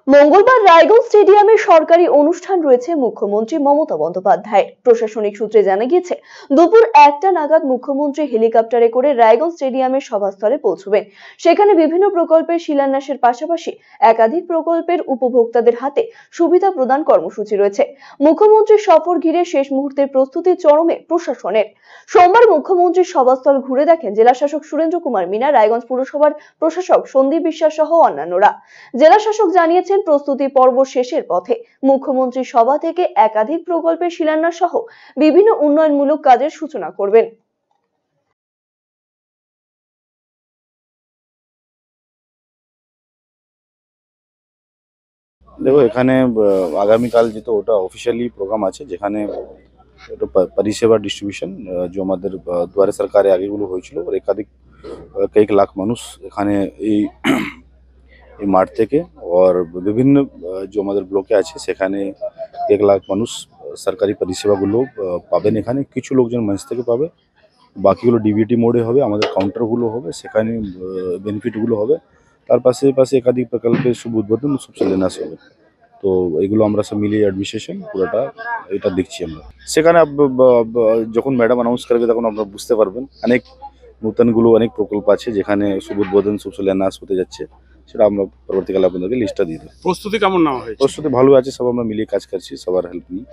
মঙ্গলবার রায়গঞ্জ স্টেডিয়ামে সরকারি অনুষ্ঠান রয়েছে মুখ্যমন্ত্রী মমতা বন্দ্যোপাধ্যায়ের। প্রশাসনিক সূত্রে জানা গিয়েছে, দুপুর 1টা নাগাদ মুখ্যমন্ত্রী হেলিকপ্টারে করে রায়গঞ্জ স্টেডিয়ামের সভাস্থলে পৌঁছবেন। সেখানে বিভিন্ন প্রকল্পের শিলান্যাসের পাশাপাশি একাধিক প্রকল্পের উপভোক্তাদের হাতে সুবিধা প্রদান কর্মসূচি রয়েছে। মুখ্যমন্ত্রীর সফর ঘিরে শেষ মুহূর্তের প্রস্তুতি চরমে প্রশাসনের। সোমবার মুখ্যমন্ত্রীর সভাস্থল ঘুরে দেখেন জেলা শাসক সুরেন্দ্র কুমার মিনা, রায়গঞ্জ পুরসভার প্রশাসক সন্দীপ বিশ্বাস সহ অন্যান্যরা। জেলা শাসক জানিয়েছেন, প্রস্তুতি পর্ব শেষের পথে। মুখ্যমন্ত্রী সভা থেকে একাধিক প্রকল্পের শিলান্যাস সহ বিভিন্ন উন্নয়নমূলক কাজের সূচনা করবেন। দেখো এখানে আগামীকাল যেটা ওটা অফিসিয়ালি প্রোগ্রাম আছে, যেখানে একটা পরিষেবা ডিস্ট্রিবিউশন যে আমাদের দুয়ারে সরকারে আগেগুলো হয়েছিল, ওর একাধিক কয়েক লাখ মানুষ এখানে এই এই মাঠ থেকে ওর বিভিন্ন যে আমাদের ব্লকে আছে সেখানে 1 লাখ মানুষ সরকারি পরিষেবাগুলো পাবেন। এখানে কিছু লোকজন মঞ্চ থেকে পাবে, বাকিগুলো ডিবিটি মোডে হবে, আমাদের কাউন্টারগুলো হবে, সেখানে বেনিফিটগুলো হবে। তার পাশে একাধিক প্রকল্পের শুভ উদ্বোধন, শুভ শিলান্যাস হবে। তো এগুলো আমরা সব মিলিয়ে অ্যাডমিনিস্ট্রেশন পুরোটা এটা দেখছি আমরা। সেখানে যখন ম্যাডাম অ্যানাউন্স করবে তখন আপনারা বুঝতে পারবেন। অনেক নতুনগুলো অনেক প্রকল্প আছে যেখানে শুভ উদ্বোধন, শুভ শিলান্যাস হতে যাচ্ছে, সেটা আমরা পরবর্তীকালে আপনাদেরকে লিস্টটা দিয়ে দেবো। প্রস্তুতি কেমন নেওয়া হয়েছে? প্রস্তুতি ভালো আছে, সব আমরা মিলিয়ে কাজ করছি, সবার হেল্প নিয়ে।